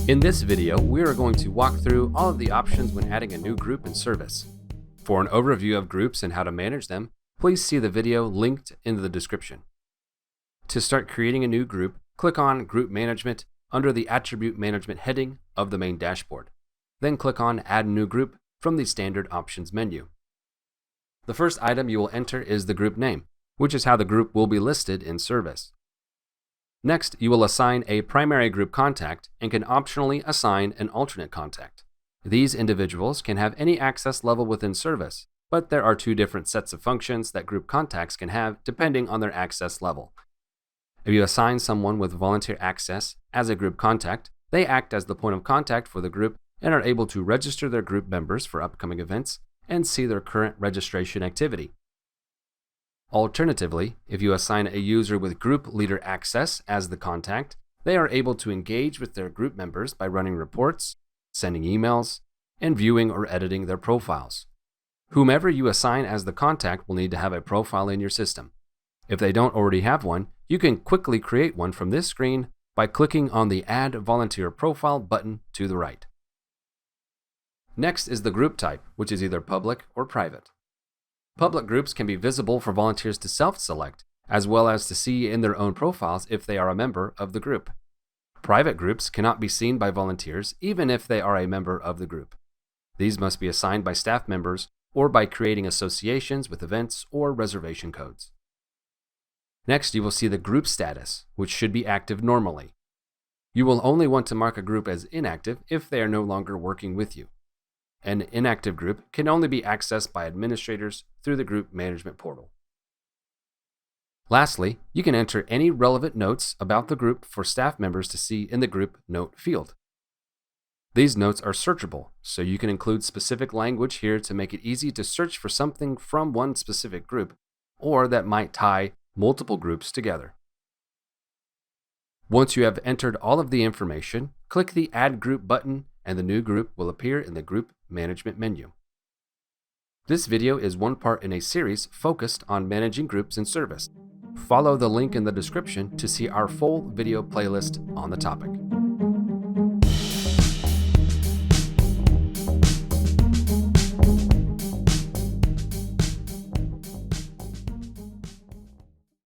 In this video, we are going to walk through all of the options when adding a new group in Service. For an overview of groups and how to manage them, please see the video linked in the description. To start creating a new group, click on Group Management under the Attribute Management heading of the main dashboard. Then click on Add New Group from the Standard Options menu. The first item you will enter is the group name, which is how the group will be listed in Service. Next, you will assign a primary group contact and can optionally assign an alternate contact. These individuals can have any access level within Service, but there are two different sets of functions that group contacts can have depending on their access level. If you assign someone with volunteer access as a group contact, they act as the point of contact for the group and are able to register their group members for upcoming events and see their current registration activity. Alternatively, if you assign a user with group leader access as the contact, they are able to engage with their group members by running reports, sending emails, and viewing or editing their profiles. Whomever you assign as the contact will need to have a profile in your system. If they don't already have one, you can quickly create one from this screen by clicking on the Add Volunteer Profile button to the right. Next is the group type, which is either public or private. Public groups can be visible for volunteers to self-select, as well as to see in their own profiles if they are a member of the group. Private groups cannot be seen by volunteers even if they are a member of the group. These must be assigned by staff members or by creating associations with events or reservation codes. Next, you will see the group status, which should be active normally. You will only want to mark a group as inactive if they are no longer working with you. An inactive group can only be accessed by administrators through the Group Management portal. Lastly, you can enter any relevant notes about the group for staff members to see in the Group Note field. These notes are searchable, so you can include specific language here to make it easy to search for something from one specific group, or that might tie multiple groups together. Once you have entered all of the information, click the Add Group button and the new group will appear in the Group Management menu. This video is one part in a series focused on managing groups in Service. Follow the link in the description to see our full video playlist on the topic.